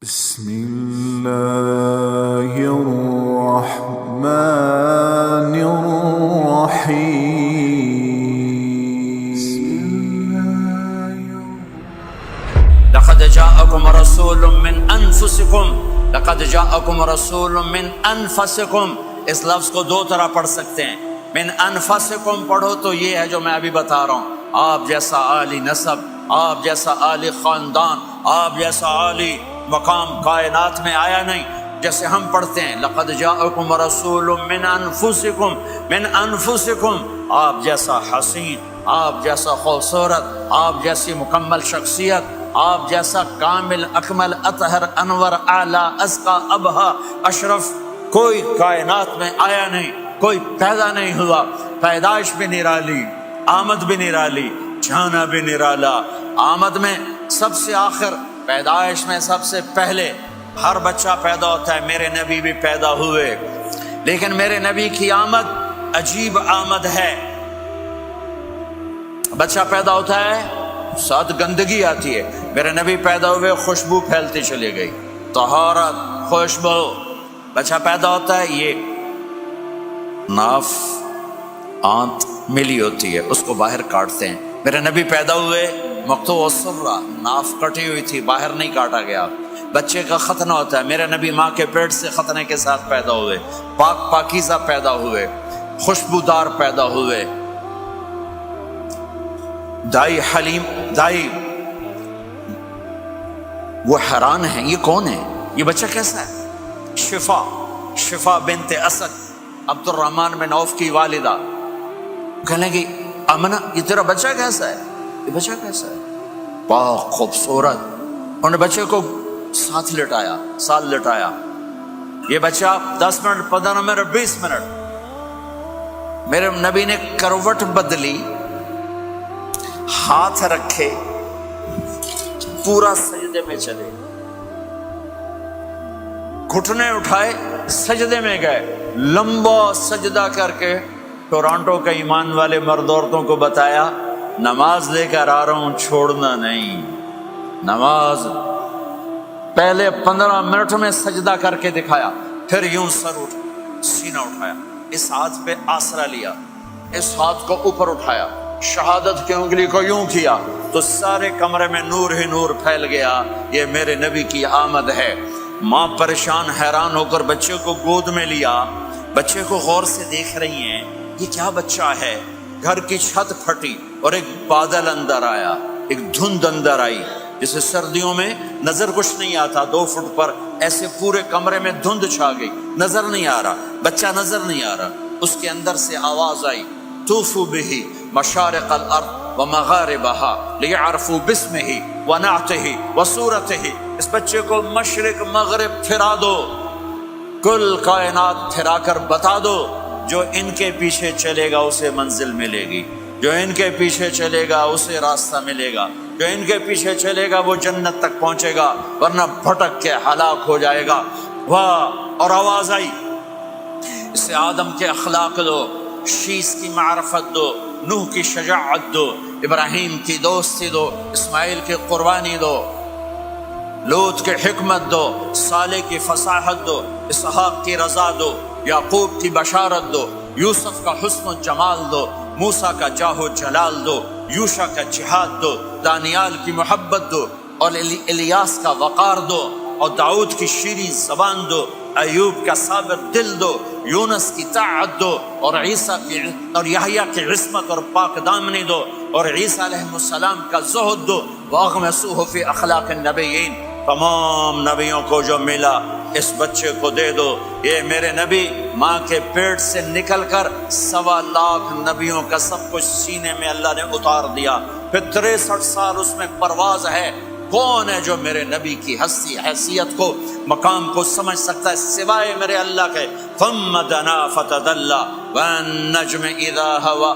بسم الله الرحمن الرحيم لقد جاءكم رسول من انفسکم لقد جاءكم رسول من انفسکم. اس لفظ کو دو طرح پڑھ سکتے ہیں. من انفسکم پڑھو تو یہ ہے جو میں ابھی بتا رہا ہوں. آپ جیسا عالی نسب، آپ جیسا عالی خاندان، آپ جیسا عالی مقام کائنات میں آیا نہیں. جیسے ہم پڑھتے ہیں لقد جاءکم رسول من انفسکم، من انفسکم، آپ جیسا حسین، آپ جیسا خوبصورت، آپ جیسی مکمل شخصیت، آپ جیسا کامل اکمل اطہر انور اعلیٰ ازکی ابہا اشرف کوئی کائنات میں آیا نہیں، کوئی پیدا نہیں ہوا. پیدائش بھی نرالی، آمد بھی نرالی، جانا بھی نرالا. آمد میں سب سے آخر، پیدائش میں سب سے پہلے. ہر بچہ پیدا ہوتا ہے، میرے نبی بھی پیدا ہوئے، لیکن میرے نبی کی آمد عجیب آمد ہے. بچہ پیدا ہوتا ہے، ساتھ گندگی آتی ہے. میرے نبی پیدا ہوئے، خوشبو پھیلتی چلی گئی، طہارت، خوشبو. بچہ پیدا ہوتا ہے، یہ ناف آنت ملی ہوتی ہے، اس کو باہر کاٹتے ہیں. میرے نبی پیدا ہوئے، مقطوع السرہ، ناف کٹی ہوئی تھی، باہر نہیں کاٹا گیا. بچے کا ختنہ ہوتا ہے، میرے نبی ماں کے پیٹ سے ختنے کے ساتھ پیدا ہوئے، پاک پاکیزہ پیدا ہوئے، خوشبودار پیدا ہوئے. دائی حلیم، دائی وہ حیران ہیں، یہ کون ہے، یہ بچہ کیسا ہے؟ شفا بنت اسد، عبد الرحمن بن عوف کی والدہ. کہنے لگی امنہ یہ تیرا بچہ کیسا ہے، یہ بچہ کیسا ہے، پاک خوبصورت. انہوں نے بچے کو ساتھ لٹایا. یہ بچہ 10 منٹ، 15 منٹ، 20 منٹ. میرے نبی نے کروٹ بدلی، ہاتھ رکھے، پورا سجدے میں چلے، گھٹنے اٹھائے، سجدے میں گئے. لمبا سجدہ کر کے ٹورانٹو کے ایمان والے مرد عورتوں کو بتایا نماز لے کر آ رہا ہوں، چھوڑنا نہیں. نماز پہلے 15 منٹ میں سجدہ کر کے دکھایا، پھر یوں سر سینہ اٹھایا، اس ہاتھ پہ آسرا لیا، اس ہاتھ کو اوپر اٹھایا، شہادت کی انگلی کو یوں کیا تو سارے کمرے میں نور ہی نور پھیل گیا. یہ میرے نبی کی آمد ہے. ماں پریشان حیران ہو کر بچے کو گود میں لیا، بچے کو غور سے دیکھ رہی ہیں، یہ کیا بچہ ہے. گھر کی چھت پھٹی اور ایک بادل اندر آیا، ایک دھند اندر آئی. جیسے سردیوں میں نظر کچھ نہیں آتا 2 فٹ پر، ایسے پورے کمرے میں دھند چھا گئی، نظر نہیں آ رہا، بچہ نظر نہیں آ رہا. اس کے اندر سے آواز آئی طوفوا بہ مشارق الارض ومغاربها لیعرفوا باسمہ ونعتہ وصورتہ. اس بچے کو مشرق مغرب پھرا دو، کل کائنات پھرا کر بتا دو. جو ان کے پیچھے چلے گا اسے منزل ملے گی، جو ان کے پیچھے چلے گا اسے راستہ ملے گا، جو ان کے پیچھے چلے گا وہ جنت تک پہنچے گا، ورنہ بھٹک کے ہلاک ہو جائے گا. واہ! اور آواز آئی اسے آدم کے اخلاق دو، شیس کی معرفت دو، نوح کی شجاعت دو، ابراہیم کی دوستی دو، اسماعیل کی قربانی دو، لوط کی حکمت دو، صالح کی فصاحت دو، اسحاق کی رضا دو، یعقوب کی بشارت دو، یوسف کا حسن و جمال دو، موسیٰ کا جاہ و جلال دو، یوشع کا جہاد دو، دانیال کی محبت دو، اور الیاس کا وقار دو، اور داؤد کی شیریں زبان دو، ایوب کا صابر دل دو، یونس کی طاعت دو، اور عیسیٰ کی اور یحییٰ کی عصمت اور پاک دامنی دو، اور عیسیٰ علیہ السلام کا زہد دو. وَأَغْمَسُوهُ فِي أَخْلَاقِ النَّبِيِّينَ. تمام نبیوں کو جو ملا اس بچے کو دے دو. یہ میرے نبی ماں کے پیٹ سے نکل کر 1.25 لاکھ نبیوں کا سب کچھ سینے میں اللہ نے اتار دیا. پھر 63 سال اس میں پرواز ہے. کون ہے جو میرے نبی کی ہستی حیثیت کو مقام کو سمجھ سکتا ہے سوائے میرے اللہ کے. ثم دنا فتدلى والنجم اذا هوى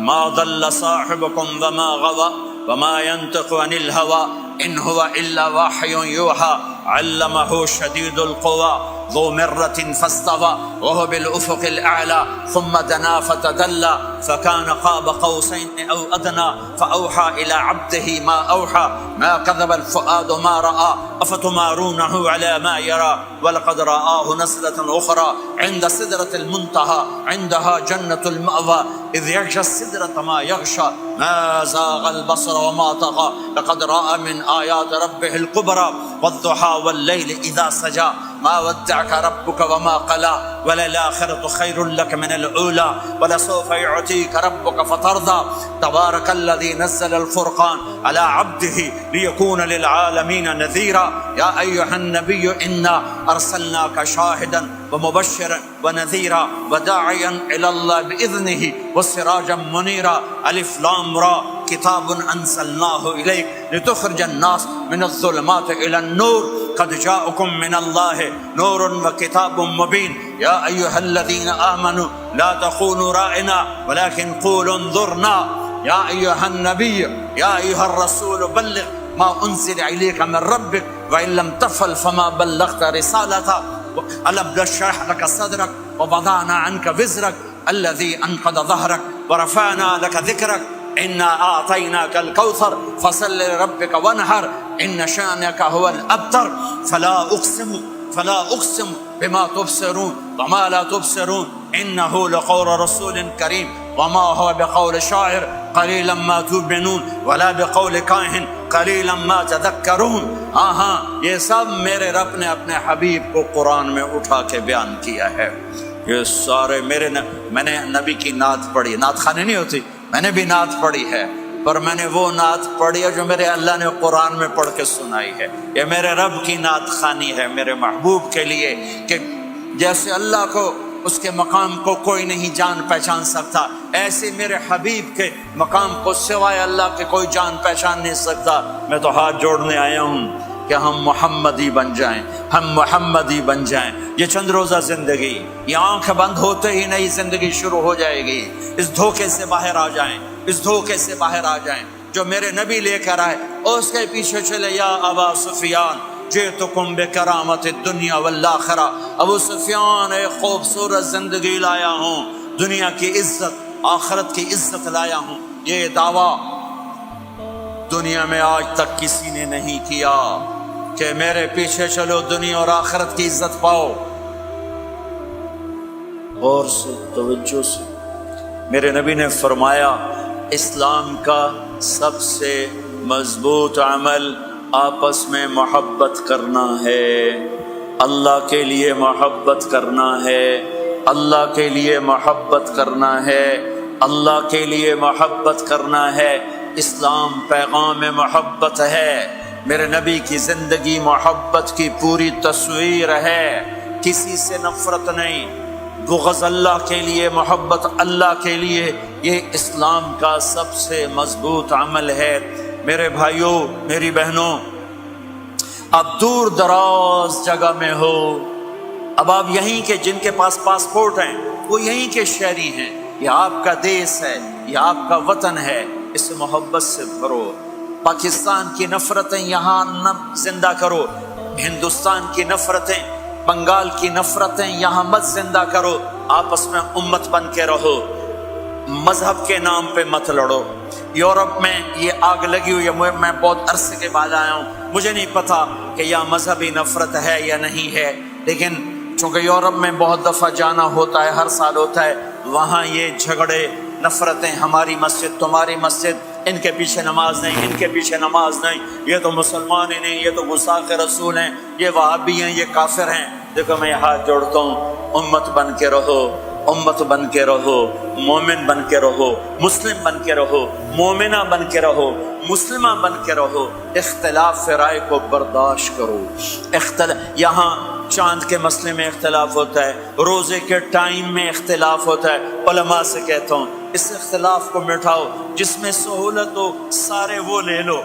ما ضل صاحبكم وما غوى وما ينطق عن الهوى ان هو الا وحي يوحى علمه شديد القوى ذو مرة فاستوى وهو بالأفق الأعلى ثم دنا فتدلى فكان قاب قوسين أو أدنى فأوحى إلى عبده ما أوحى ما كذب الفؤاد ما رأى أفتمارونه على ما يرى ولقد رآه نزلة أخرى عند سدرة المنتهى عندها جنة المأوى إذ يغشى السدرة ما يغشى ما زاغ البصر وما طغى لقد رأى من آيات ربه الكبرى والضحى والليل إذا سجى ما ودعك ربك وما قلى وللآخرة خير لك من الأولى ولسوف يعطيك ربك فترضى تبارك الذي نزل الفرقان على عبده ليكون للعالمين نذيرا يا أيها النبي إنا أرسلناك شاهدا ومبشرا ونذيرا وداعيا إلى الله بإذنه وسراجا منيرا ألف لام را كتاب أنزلناه إليك لتخرج الناس من الظلمات إلى النور قد جاءكم من الله نور وكتاب مبين يا أيها الذين آمنوا لا تقولوا رائنا ولكن قولوا انظرنا يا أيها النبي يا أيها الرسول بلغ ما أنزل إليك من ربك وإن لم تفعل فما بلغت رسالته ألم نشرح لك صدرك ووضعنا عنك وزرك الذي أنقض ظهرك ورفعنا لك ذكرك إنا أعطيناك الكوثر فصل لربك وانحر إن شانك هو الأبتر فلا أقسم بما تبصرون وما لا تبصرون إنه لقول رسول كريم وما هو بقول شاعر قليلا ما تؤمنون ولا بقول کاہن قلیلا ما تذکرون. ہاں یہ سب میرے رب نے اپنے حبیب کو قرآن میں اٹھا کے بیان کیا ہے. یہ سارے میں نے نبی کی نعت پڑھی. نعت خوانی نہیں ہوتی, میں نے بھی نعت پڑھی ہے, پر میں نے وہ نعت پڑھی ہے جو میرے اللہ نے قرآن میں پڑھ کے سنائی ہے. یہ میرے رب کی نعت خوانی ہے میرے محبوب کے لیے, کہ جیسے اللہ کو اس کے مقام کو کوئی نہیں جان پہچان سکتا, ایسے میرے حبیب کے مقام کو سوائے اللہ کے کوئی جان پہچان نہیں سکتا. میں تو ہاتھ جوڑنے آیا ہوں کہ ہم محمدی بن جائیں, ہم محمدی بن جائیں. یہ چند روزہ زندگی, یہ آنکھ بند ہوتے ہی نئی زندگی شروع ہو جائے گی. اس دھوکے سے باہر آ جائیں, اس دھوکے سے باہر آ جائیں جو میرے نبی لے کر آئے, اور اس کے پیچھے چلے. یا ابا سفیان جئتکم بکرامت الدنیا والآخرہ, ابو سفیان ایک خوبصورت زندگی لایا ہوں, دنیا کی عزت آخرت کی عزت لایا ہوں. یہ دعویٰ دنیا میں آج تک کسی نے نہیں کیا کہ میرے پیچھے چلو دنیا اور آخرت کی عزت پاؤ. غور سے, توجہ سے, میرے نبی نے فرمایا اسلام کا سب سے مضبوط عمل آپس میں محبت کرنا ہے. اللہ کے لیے محبت کرنا ہے, اللہ کے لیے محبت کرنا ہے, اللہ کے لیے محبت کرنا ہے. اسلام پیغام محبت ہے. میرے نبی کی زندگی محبت کی پوری تصویر ہے, کسی سے نفرت نہیں, بغض اللہ کے لیے, محبت اللہ کے لیے. یہ اسلام کا سب سے مضبوط عمل ہے. میرے بھائیوں, میری بہنوں, اب دور دراز جگہ میں ہو, اب آپ یہیں کے جن کے پاس پاسپورٹ ہیں وہ یہیں کے شہری ہیں. یہ آپ کا دیس ہے, یہ آپ کا وطن ہے, اسے محبت سے بھرو. پاکستان کی نفرتیں یہاں نہ زندہ کرو, ہندوستان کی نفرتیں, بنگال کی نفرتیں یہاں مت زندہ کرو. آپس میں امت بن کے رہو, مذہب کے نام پہ مت لڑو. یورپ میں یہ آگ لگی ہوئی ہے, میں بہت عرصے کے بعد آیا ہوں, مجھے نہیں پتا کہ یہاں مذہبی نفرت ہے یا نہیں ہے, لیکن چونکہ یورپ میں بہت دفعہ جانا ہوتا ہے, ہر سال ہوتا ہے, وہاں یہ جھگڑے نفرتیں, ہماری مسجد تمہاری مسجد, ان کے پیچھے نماز نہیں, ان کے پیچھے نماز نہیں, یہ تو مسلمان ہی نہیں, یہ تو گستاخ رسول ہیں, یہ وہابی ہیں, یہ کافر ہیں. دیکھو میں ہاتھ جوڑتا ہوں, امت بن کے رہو, امت بن کے رہو, مومن بن کے رہو, مسلم بن کے رہو, مومنہ بن کے رہو, مسلمہ بن کے رہو. اختلاف رائے کو برداشت کرو. یہاں چاند کے مسئلے میں اختلاف ہوتا ہے, روزے کے ٹائم میں اختلاف ہوتا ہے. علماء سے کہتا ہوں اس اختلاف کو مٹاؤ, جس میں سہولت ہو سارے وہ لے لو,